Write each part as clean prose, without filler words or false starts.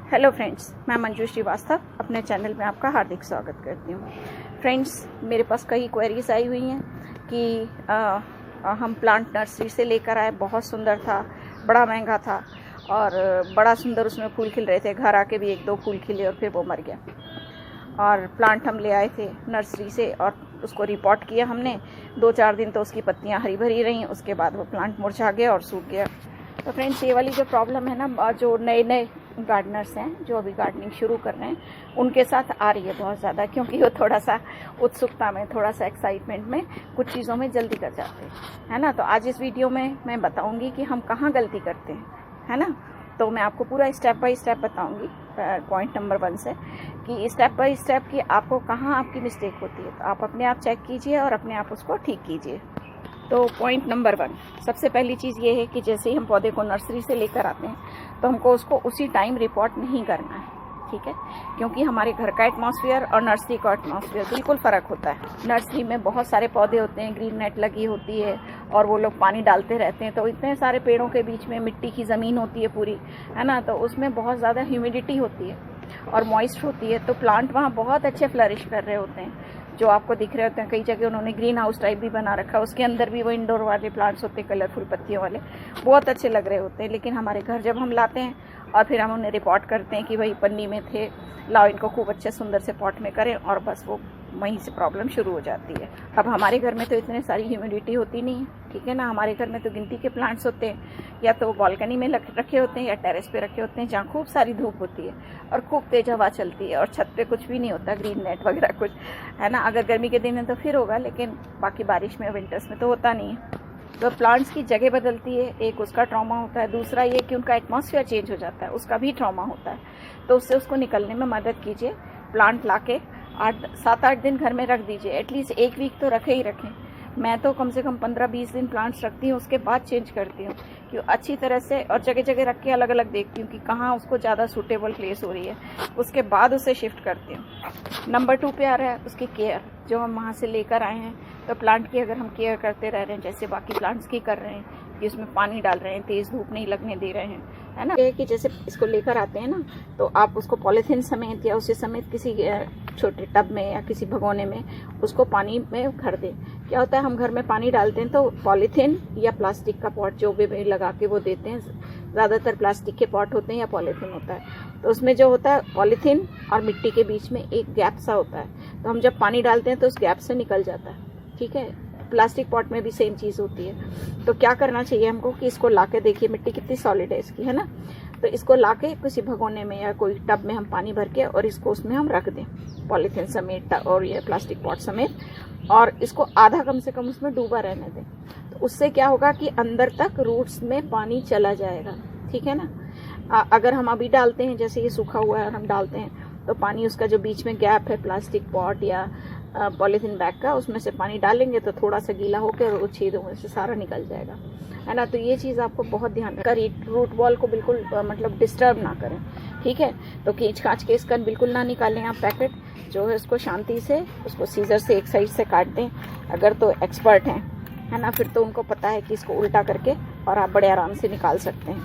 Hello friends, मैं मंजू श्रीवास्तव अपने channel में आपका हार्दिक स्वागत करती हूँ। फ्रेंड्स, मेरे पास कई क्वेरीज आई हुई हैं कि हम प्लांट नर्सरी से लेकर आए, बहुत सुंदर था, बड़ा महंगा था और बड़ा सुंदर उसमें फूल खिल रहे थे। घर आके भी 1-2 फूल खिले और फिर वो मर गया। और प्लांट हम ले आए थे नर्सरी से और उसको रिपोर्ट किया हमने। 2-4 दिन तो उसकी पत्तियाँ हरी भरी रहीं, उसके बाद वो प्लांट मुरझा गया और सूख गया। तो फ्रेंड्स, ये वाली जो प्रॉब्लम है ना, जो नए गार्डनर्स हैं जो अभी गार्डनिंग शुरू कर रहे हैं, उनके साथ आ रही है बहुत ज़्यादा, क्योंकि वो थोड़ा सा उत्सुकता में, थोड़ा सा एक्साइटमेंट में कुछ चीज़ों में जल्दी कर जाते हैं, है ना। तो आज इस वीडियो में मैं बताऊंगी कि हम कहाँ गलती करते हैं, है ना। तो मैं आपको पूरा स्टेप बाय स्टेप बताऊंगी, पॉइंट नंबर 1 से, कि स्टेप बाय स्टेप कि आपको कहाँ आपकी मिस्टेक होती है। तो आप अपने आप चेक कीजिए और अपने आप उसको ठीक कीजिए। तो पॉइंट नंबर 1, सबसे पहली चीज़ ये है कि जैसे ही हम पौधे को नर्सरी से लेकर आते हैं तो हमको उसको उसी टाइम रिपोर्ट नहीं करना है, ठीक है। क्योंकि हमारे घर का एटमॉस्फेयर और नर्सरी का एटमॉस्फेयर बिल्कुल फ़र्क होता है। नर्सरी में बहुत सारे पौधे होते हैं, ग्रीन नेट लगी होती है और वो लोग पानी डालते रहते हैं, तो इतने सारे पेड़ों के बीच में मिट्टी की ज़मीन होती है पूरी, है ना। तो उसमें बहुत ज़्यादा ह्यूमिडिटी होती है और मॉइस्ट होती है, तो प्लांट वहाँ बहुत अच्छे फ्लरिश कर रहे होते हैं, जो आपको दिख रहे होते हैं। कई जगह उन्होंने ग्रीन हाउस टाइप भी बना रखा है, उसके अंदर भी वो इंडोर वाले प्लांट्स होते हैं, कलरफुल पत्तियों वाले, बहुत अच्छे लग रहे होते हैं। लेकिन हमारे घर जब हम लाते हैं और फिर हम उन्हें रिपोर्ट करते हैं कि भाई पन्नी में थे, लाओ इनको खूब अच्छे सुंदर से पॉट में करें, और बस वो वहीं से प्रॉब्लम शुरू हो जाती है। अब हमारे घर में तो इतने सारी ह्यूमिडिटी होती नहीं है, ठीक है ना। हमारे घर में तो गिनती के प्लांट्स होते हैं, या तो बालकनी में रखे होते हैं या टेरेस पे रखे होते हैं, जहाँ खूब सारी धूप होती है और खूब तेज हवा चलती है, और छत पे कुछ भी नहीं होता, ग्रीन नेट वगैरह कुछ, है ना। अगर गर्मी के दिन है तो फिर होगा, लेकिन बाकी बारिश में, विंटर्स में तो होता नहीं है। तो प्लांट्स की जगह बदलती है, एक उसका ट्रॉमा होता है, दूसरा ये कि उनका एटमॉस्फेयर चेंज हो जाता है, उसका भी ट्रॉमा होता है। तो उससे उसको निकलने में मदद कीजिए। प्लांट लाके 7-8 दिन घर में रख दीजिए, एटलीस्ट 1 वीक तो रखे ही रखें। मैं तो कम से कम 15-20 दिन प्लांट्स रखती हूँ, उसके बाद चेंज करती हूँ, कि अच्छी तरह से, और जगह जगह रख के अलग अलग देखती हूँ कि कहाँ उसको ज़्यादा सूटेबल प्लेस हो रही है, उसके बाद उसे शिफ्ट करती हूँ। नंबर 2 पे आ रहा है उसकी केयर, जो हम वहाँ से लेकर आए हैं। तो प्लांट की अगर हम केयर करते रह रहे हैं, जैसे बाकी प्लांट्स की कर रहे हैं, कि उसमें पानी डाल रहे हैं, तेज़ धूप नहीं लगने दे रहे हैं, है ना। कि जैसे इसको लेकर आते हैं ना, तो आप उसको पॉलीथीन समेत या उसी समेत किसी छोटे टब में या किसी भगोने में उसको पानी में भर दें। क्या होता है, हम घर में पानी डालते हैं तो पॉलीथीन या प्लास्टिक का पॉट जो भी लगा के वो देते हैं, ज़्यादातर प्लास्टिक के पॉट होते हैं या पॉलीथीन होता है। तो उसमें जो होता है, पॉलीथीन और मिट्टी के बीच में एक गैप सा होता है, तो हम जब पानी डालते हैं तो उस गैप से निकल जाता है, ठीक है। प्लास्टिक पॉट में भी सेम चीज़ होती है। तो क्या करना चाहिए हमको कि इसको लाके देखिए, मिट्टी कितनी सॉलिड है इसकी, है ना। तो इसको लाके किसी भगोने में या कोई टब में हम पानी भर के और इसको उसमें हम रख दें, पॉलीथीन समेत और ये प्लास्टिक पॉट समेत, और इसको आधा कम से कम उसमें डूबा रहने दें। तो उससे क्या होगा कि अंदर तक रूट्स में पानी चला जाएगा, ठीक है ना। अगर हम अभी डालते हैं, जैसे ये सूखा हुआ है और हम डालते हैं, तो पानी उसका जो बीच में गैप है प्लास्टिक पॉट या पॉलीथीन बैग का, उसमें से पानी डालेंगे तो थोड़ा सा गीला होकर वो छेदों में से सारा निकल जाएगा, है ना। तो ये चीज़ आपको बहुत ध्यान रखना, रूट बॉल को बिल्कुल मतलब डिस्टर्ब ना करें, ठीक है। तो खींच खाँच के इसका बिल्कुल ना निकालें आप पैकेट, जो है उसको शांति से उसको सीजर से एक साइड से काट दें, अगर तो एक्सपर्ट हैं, है ना। फिर तो उनको पता है कि इसको उल्टा करके और आप बड़े आराम से निकाल सकते हैं,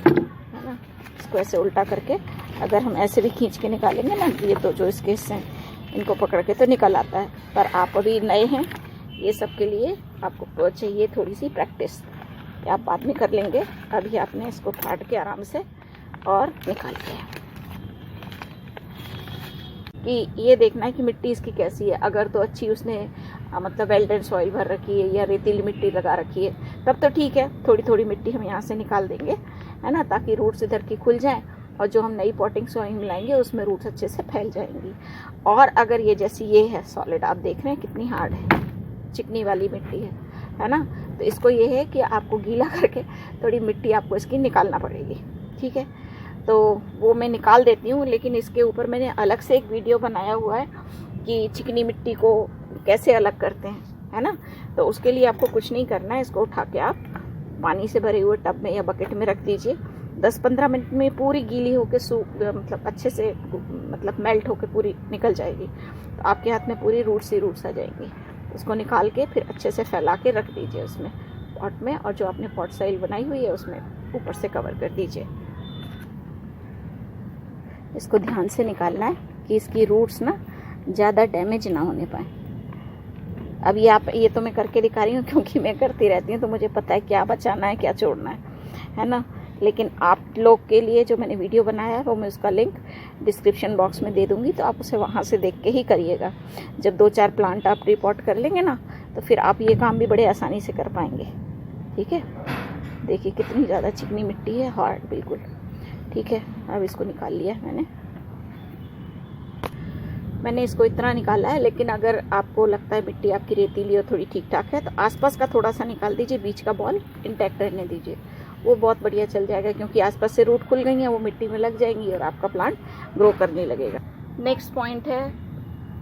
है ना। इसको ऐसे उल्टा करके अगर हम ऐसे भी खींच के निकालेंगे ना, ये तो जो इसके हिस्से हैं इनको पकड़ के तो निकल आता है। पर आप अभी नए हैं, ये सब के लिए आपको चाहिए थोड़ी सी प्रैक्टिस, आप बाद में कर लेंगे। अभी आपने इसको काट के आराम से और निकाल के, कि ये देखना है कि मिट्टी इसकी कैसी है। अगर तो अच्छी उसने मतलब वेल्डेड सॉइल भर रखी है या रेतीली मिट्टी लगा रखी है, तब तो ठीक है, थोड़ी थोड़ी मिट्टी हम यहाँ से निकाल देंगे, है ना, ताकि रूट्स इधर की खुल जाएं, और जो हम नई पॉटिंग सॉइल मिलाएंगे उसमें रूट्स अच्छे से फैल जाएंगी। और अगर ये जैसी ये है सॉलिड, आप देख रहे हैं कितनी हार्ड है, चिकनी वाली मिट्टी है ना। तो इसको ये है कि आपको गीला करके थोड़ी मिट्टी आपको इसकी निकालना पड़ेगी, ठीक है। तो वो मैं निकाल देती हूँ, लेकिन इसके ऊपर मैंने अलग से एक वीडियो बनाया हुआ है कि चिकनी मिट्टी को कैसे अलग करते हैं, है ना। तो उसके लिए आपको कुछ नहीं करना है, इसको उठा के आप पानी से भरे हुए टब में या बकेट में रख दीजिए। 10-15 मिनट में पूरी गीली होकर मतलब अच्छे से मतलब मेल्ट होकर पूरी निकल जाएगी। तो आपके हाथ में पूरी रूट्स ही रूट्स आ जाएंगी। उसको निकाल के फिर अच्छे से फैला के रख दीजिए उसमें पॉट में, और जो आपने पॉट सॉइल बनाई हुई है उसमें ऊपर से कवर कर दीजिए। इसको ध्यान से निकालना है कि इसकी रूट्स ना ज़्यादा डैमेज ना होने पाए। अब ये तो मैं करके दिखा रही हूँ क्योंकि मैं करती रहती हूँ, तो मुझे पता है क्या बचाना है क्या छोड़ना है ना। लेकिन आप लोग के लिए जो मैंने वीडियो बनाया है वो मैं उसका लिंक डिस्क्रिप्शन बॉक्स में दे दूँगी, तो आप उसे वहाँ से देख के ही करिएगा। जब 2-4 प्लांट आप रिपोर्ट कर लेंगे ना, तो फिर आप ये काम भी बड़े आसानी से कर पाएंगे। ठीक है, देखिए कितनी ज़्यादा चिकनी मिट्टी है, हार्ड बिल्कुल। ठीक है, अब इसको निकाल लिया है मैंने इसको इतना निकाला है। लेकिन अगर आपको लगता है मिट्टी आपकी रेतीली और थोड़ी ठीक ठाक है, तो आसपास का थोड़ा सा निकाल दीजिए, बीच का बॉल इंटैक्ट रहने दीजिए, वो बहुत बढ़िया चल जाएगा, क्योंकि आसपास से रूट खुल गई हैं, वो मिट्टी में लग जाएंगी और आपका प्लांट ग्रो करने लगेगा। नेक्स्ट पॉइंट है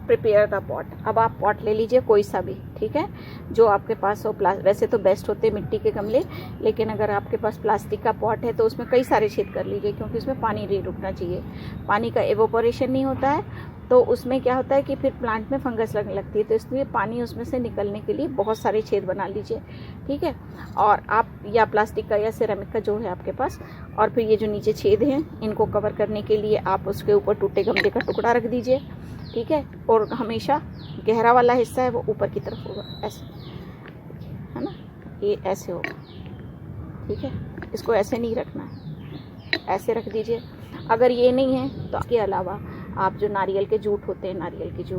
प्रिपेयर द पॉट। अब आप पॉट ले लीजिए कोई सा भी, ठीक है, जो आपके पास हो। वैसे तो बेस्ट होते हैं मिट्टी के गमले, लेकिन अगर आपके पास प्लास्टिक का पॉट है तो उसमें कई सारे छेद कर लीजिए, क्योंकि उसमें पानी नहीं रुकना चाहिए। पानी का एवोपोरेशन नहीं होता है, तो उसमें क्या होता है कि फिर प्लांट में फंगस लगने लगती है, तो इसलिए पानी उसमें से निकलने के लिए बहुत सारे छेद बना लीजिए। ठीक है, और आप या प्लास्टिक का या सिरेमिक का जो है आपके पास, और फिर ये जो नीचे छेद हैं इनको कवर करने के लिए आप उसके ऊपर टूटे गमले का टुकड़ा रख दीजिए। ठीक है, और हमेशा गहरा वाला हिस्सा है वो ऊपर की तरफ होगा, ऐसे, है ना, ये ऐसे होगा। ठीक है, इसको ऐसे नहीं रखना है, ऐसे रख दीजिए। अगर ये नहीं है तो इसके अलावा आप जो नारियल के जूट होते हैं, नारियल के जो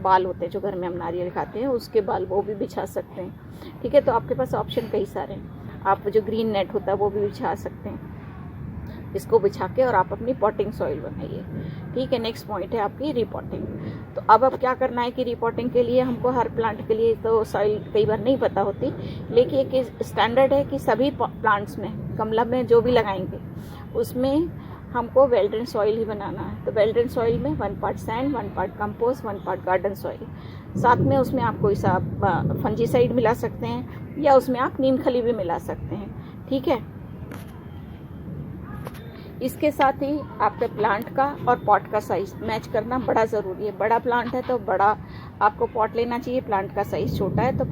बाल होते हैं, जो घर में हम नारियल खाते हैं, उसके बाल वो भी बिछा सकते हैं। ठीक है, तो आपके पास ऑप्शन कई सारे हैं। आप जो ग्रीन नेट होता है वो भी बिछा सकते हैं। इसको बिछा के और आप अपनी पॉटिंग सॉइल बनाइए। ठीक है, नेक्स्ट पॉइंट है आपकी रिपॉटिंग। तो अब क्या करना है कि रिपॉटिंग के लिए हमको हर प्लांट के लिए तो सॉइल कई बार नहीं पता होती, लेकिन एक स्टैंडर्ड है कि सभी प्लांट्स में, गमला में जो भी लगाएंगे उसमें हमको वेल ड्रेन सॉइल ही बनाना है। तो वेल ड्रेन सॉइल में 1 part sand, 1 part compost, 1 part garden soil, साथ में उसमें आप कोई सा फंजीसाइड मिला सकते हैं, या उसमें आप नीम खली भी मिला सकते हैं। ठीक है, इसके साथ ही आपके प्लांट का और पॉट का साइज मैच करना बड़ा ज़रूरी है। बड़ा प्लांट है तो बड़ा आपको पॉट लेना चाहिए, प्लांट का साइज़ छोटा है तो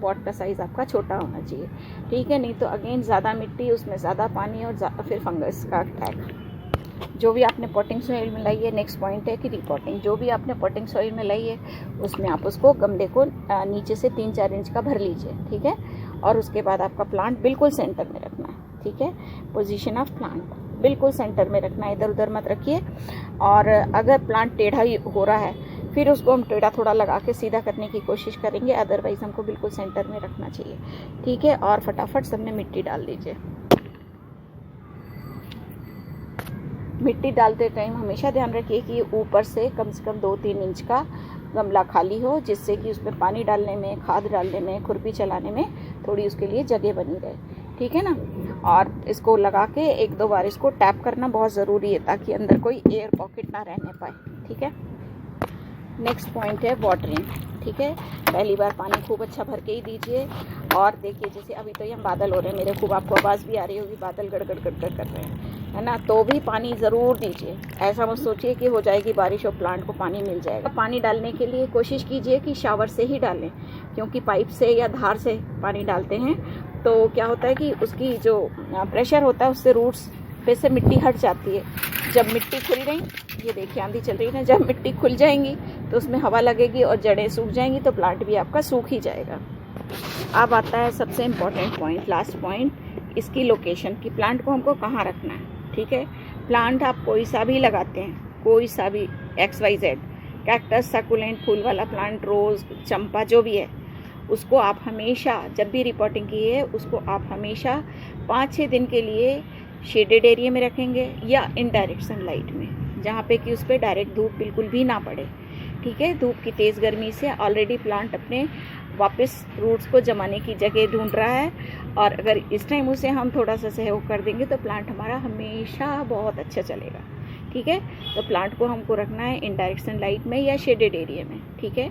पॉट का साइज़ आपका छोटा होना चाहिए। ठीक है, नहीं तो अगेन ज़्यादा मिट्टी, उसमें ज़्यादा पानी और फिर फंगस का अटैक। जो भी आपने पॉटिंग सॉइल में लाई है, नेक्स्ट पॉइंट है कि रिपॉटिंग। जो भी आपने पॉटिंग सॉइल में लाई है उसमें आप उसको गमले को नीचे से 3-4 इंच का भर लीजिए। ठीक है, और उसके बाद आपका प्लांट बिल्कुल सेंटर में रखना है। ठीक है, पोजीशन ऑफ प्लांट बिल्कुल सेंटर में रखना है, इधर उधर मत रखिए। और अगर प्लांट टेढ़ा हो रहा है फिर उसको हम टेढ़ा थोड़ा लगा के सीधा करने की कोशिश करेंगे, अदरवाइज हमको बिल्कुल सेंटर में रखना चाहिए। ठीक है, और फटाफट सबने मिट्टी डाल दीजिए। मिट्टी डालते टाइम हमेशा ध्यान रखिए कि ऊपर से कम 2-3 इंच का गमला खाली हो, जिससे कि उसमें पानी डालने में, खाद डालने में, खुरपी चलाने में थोड़ी उसके लिए जगह बनी रहे। ठीक है ना, और इसको लगा के 1-2 बार इसको टैप करना बहुत ज़रूरी है, ताकि अंदर कोई एयर पॉकेट ना रहने पाए। ठीक है, नेक्स्ट पॉइंट है वाटरिंग। ठीक है, पहली बार पानी खूब अच्छा भर के ही दीजिए। और देखिए जैसे अभी तो ये बादल हो रहे हैं, मेरे खूब आपको आवाज़ भी आ रही होगी, बादल गड़गड़ गड़गड़ कर रहे हैं, है ना, तो भी पानी ज़रूर दीजिए। ऐसा मत सोचिए कि हो जाएगी बारिश और प्लांट को पानी मिल जाएगा। पानी डालने के लिए कोशिश कीजिए कि शावर से ही डालें, क्योंकि पाइप से या धार से पानी डालते हैं तो क्या होता है कि उसकी जो प्रेशर होता है उससे रूट्स पे से मिट्टी हट जाती है। जब मिट्टी खुल गई, ये देखिए आंधी चल रही है ना, जब मिट्टी खुल जाएंगी तो उसमें हवा लगेगी और जड़ें सूख जाएंगी, तो प्लांट भी आपका सूख ही जाएगा। अब आता है सबसे इम्पोर्टेंट पॉइंट, लास्ट पॉइंट, इसकी लोकेशन की। प्लांट को हमको कहाँ रखना है। ठीक है, प्लांट आप कोई सा भी लगाते हैं, कोई सा भी XYZ, कैक्टस, सकुलेंट, फूल वाला प्लांट, रोज़, चंपा, जो भी है, उसको आप हमेशा, जब भी रिपोर्टिंग की है, उसको आप हमेशा 5-6 दिन के लिए शेडेड एरिया में रखेंगे या इनडायरेक्ट सनलाइट में, जहाँ पे कि उस पर डायरेक्ट धूप बिल्कुल भी ना पड़े। ठीक है, धूप की तेज़ गर्मी से ऑलरेडी प्लांट अपने वापस रूट्स को जमाने की जगह ढूंढ रहा है, और अगर इस टाइम उसे हम थोड़ा सा सहयोग कर देंगे तो प्लांट हमारा हमेशा बहुत अच्छा चलेगा। ठीक है, तो प्लांट को हमको रखना है इनडायरेक्ट सनलाइट में या शेडेड एरिया में। ठीक है,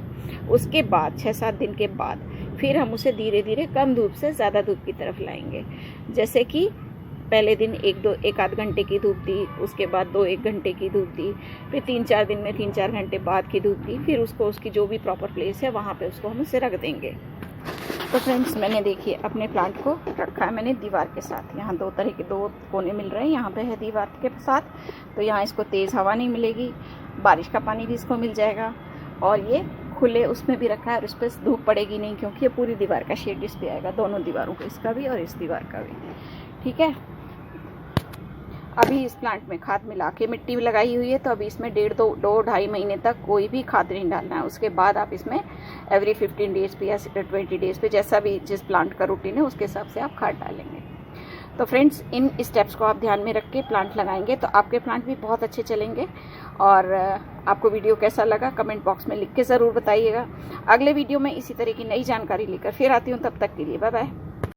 उसके बाद 6-7 दिन के बाद फिर हम उसे धीरे धीरे कम धूप से ज़्यादा धूप की तरफ लाएंगे। जैसे कि पहले दिन 1-2-1-8 घंटे की धूप दी, उसके बाद 2-1 घंटे की धूप दी, फिर 3-4 दिन में 3-4 घंटे बाद की धूप दी, फिर उसको उसकी जो भी प्रॉपर प्लेस है वहाँ पे उसको हम उसे रख देंगे। तो फ्रेंड्स मैंने देखिए अपने प्लांट को रखा है मैंने दीवार के साथ। यहाँ दो तरह के 2 कोने मिल रहे हैं, यहाँ पे है दीवार के साथ, तो यहाँ इसको तेज़ हवा नहीं मिलेगी, बारिश का पानी भी इसको मिल जाएगा। और ये खुले उसमें भी रखा है और इस पर धूप पड़ेगी नहीं, क्योंकि ये पूरी दीवार का शेड इस पर आएगा, दोनों दीवारों को, इसका भी और इस दीवार का भी। ठीक है, अभी इस प्लांट में खाद मिला के मिट्टी भी लगाई हुई है, तो अभी इसमें 1.5-2 महीने तक कोई भी खाद नहीं डालना है। उसके बाद आप इसमें एवरी 15 डेज़ पे या 20 डेज़ पे, जैसा भी जिस प्लांट का रूटीन है उसके हिसाब से आप खाद डालेंगे। तो फ्रेंड्स इन स्टेप्स को आप ध्यान में रख के प्लांट लगाएंगे तो आपके प्लांट भी बहुत अच्छे चलेंगे। और आपको वीडियो कैसा लगा कमेंट बॉक्स में लिख के ज़रूर बताइएगा। अगले वीडियो में इसी तरह की नई जानकारी लेकर फिर आती हूँ, तब तक के लिए बाय बाय।